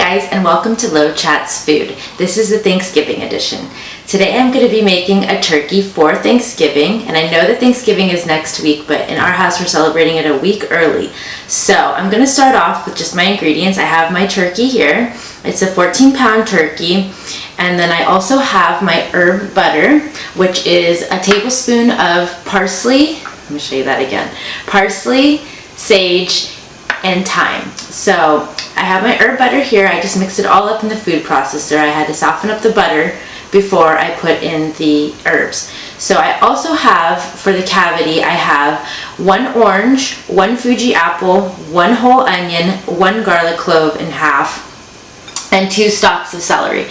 guys, and welcome to Lochatsfood. This is the Thanksgiving edition. Today I'm going to be making a turkey for Thanksgiving, and I know that Thanksgiving is next week, but in our house we're celebrating it a week early. So I'm going to start off with just my ingredients. I have my turkey here. It's a 14-pound turkey, and then I also have my herb butter, which is a tablespoon of parsley. Let me show you that again. Parsley, sage, and thyme. So I have my herb butter here. I just mixed it all up in the food processor. I had to soften up the butter before I put in the herbs. So I also have, for the cavity, I have 1 orange, 1 Fuji apple, 1 whole onion, 1 garlic clove in half, and 2 stalks of celery.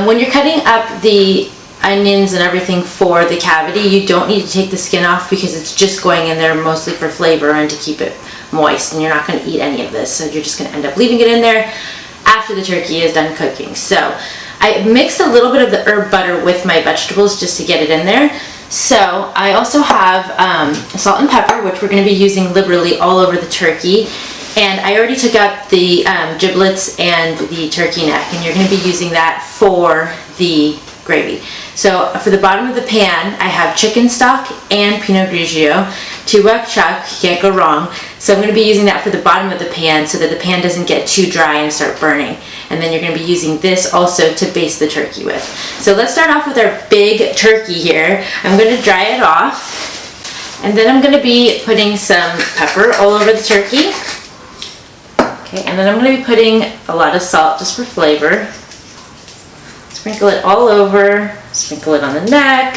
When you're cutting up the onions and everything for the cavity, you don't need to take the skin off because it's just going in there mostly for flavor and to keep it moist, and you're not going to eat any of this, so you're just going to end up leaving it in there after the turkey is done cooking. So I mixed a little bit of the herb butter with my vegetables just to get it in there. So I also have salt and pepper, which we're going to be using liberally all over the turkey, and I already took out the giblets and the turkey neck, and you're going to be using that for the gravy. So for the bottom of the pan, I have chicken stock and Pinot Grigio. 2 buck chuck, can't go wrong. So I'm going to be using that for the bottom of the pan so that the pan doesn't get too dry and start burning. And then you're going to be using this also to baste the turkey with. So let's start off with our big turkey here. I'm going to dry it off, and then I'm going to be putting some pepper all over the turkey. Okay, and then I'm going to be putting a lot of salt just for flavor. Sprinkle it all over, sprinkle it on the neck,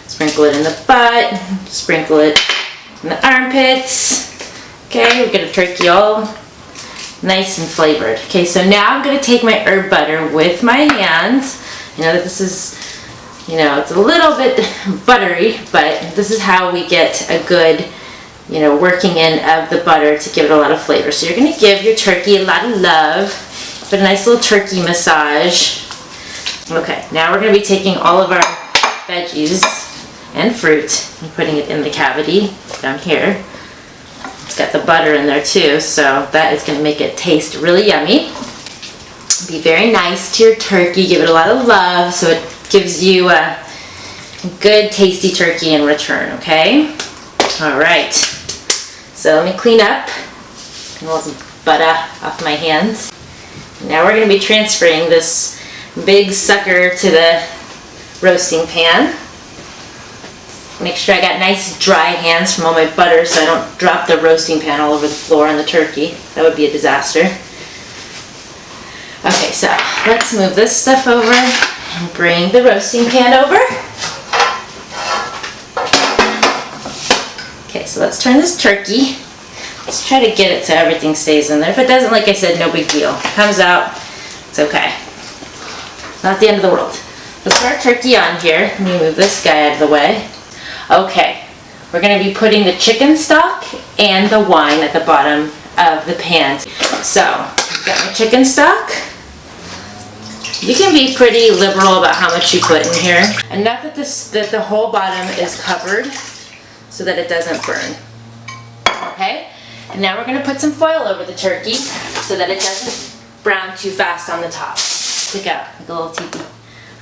sprinkle it in the butt, sprinkle it in the armpits. Okay, we get a turkey all nice and flavored. Okay, so now I'm going to take my herb butter with my hands. I know that this is, it's a little bit buttery, but this is how we get a good, working in of the butter to give it a lot of flavor. So you're going to give your turkey a lot of love, put a nice little turkey massage. Okay, now we're going to be taking all of our veggies and fruit and putting it in the cavity down here. It's got the butter in there too, so that is going to make it taste really yummy. Be very nice to your turkey, give it a lot of love so it gives you a good tasty turkey in return, okay? Alright, so let me clean up a little butter off my hands. Now we're going to be transferring this big sucker to the roasting pan. Make sure I got nice dry hands from all my butter so I don't drop the roasting pan all over the floor on the turkey. That would be a disaster. Okay, so let's move this stuff over and bring the roasting pan over. Okay, so let's turn this turkey. Let's try to get it so everything stays in there. If it doesn't, like I said, no big deal. It comes out, it's okay. Not the end of the world. Let's put our turkey on here. Let me move this guy out of the way. Okay, we're going to be putting the chicken stock and the wine at the bottom of the pan. So, I've got my chicken stock. You can be pretty liberal about how much you put in here. Enough that the whole bottom is covered so that it doesn't burn. Okay, and now we're going to put some foil over the turkey so that it doesn't brown too fast on the top. Stick out like a little teepee.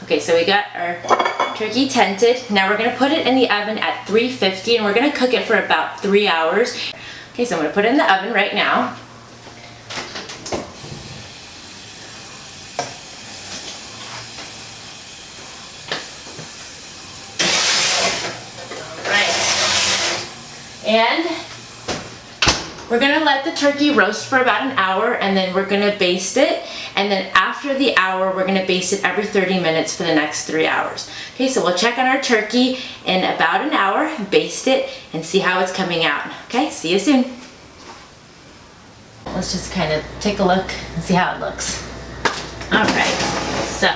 Okay, so we got our turkey tented. Now we're going to put it in the oven at 350, and we're going to cook it for about 3 hours. Okay, so I'm going to put it in the oven right now. Alright. And we're going to let the turkey roast for about an hour, and then we're going to baste it. And then after the hour, we're going to baste it every 30 minutes for the next 3 hours. Okay, so we'll check on our turkey in about an hour, baste it, and see how it's coming out. Okay, see you soon. Let's just kind of take a look and see how it looks. All right, so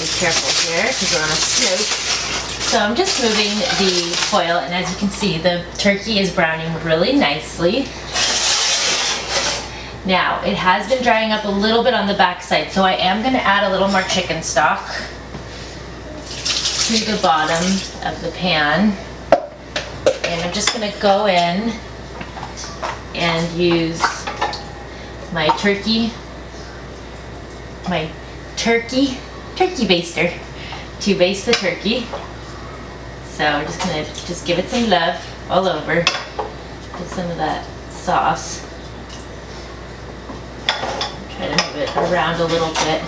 be careful here because we're on a smoke. So I'm just moving the foil, and as you can see, the turkey is browning really nicely. Now, it has been drying up a little bit on the back side, so I am going to add a little more chicken stock to the bottom of the pan. And I'm just going to go in and use my turkey my turkey baster to baste the turkey. So we're just gonna give it some love all over. Get some of that sauce. Try to move it around a little bit.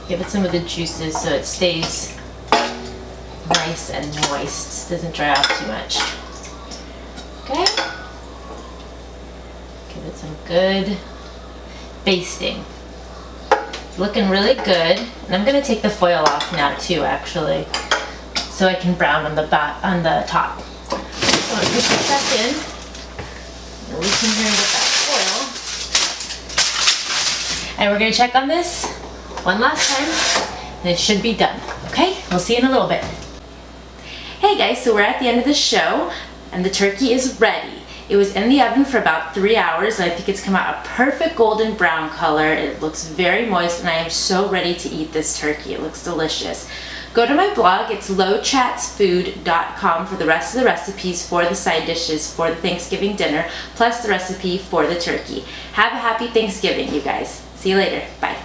Give it some of the juices so it stays nice and moist. Doesn't dry off too much. Okay. Give it some good basting. Looking really good. And I'm gonna take the foil off now too, actually, so I can brown on the top. So I'm gonna push this back in. And loosen here and get that foil. And we're gonna check on this one last time, and it should be done. Okay, we'll see you in a little bit. Hey guys, so we're at the end of the show, and the turkey is ready. It was in the oven for about 3 hours, and I think it's come out a perfect golden brown color. It looks very moist, and I am so ready to eat this turkey. It looks delicious. Go to my blog, it's lochatsfood.com for the rest of the recipes for the side dishes for the Thanksgiving dinner, plus the recipe for the turkey. Have a happy Thanksgiving, you guys. See you later. Bye.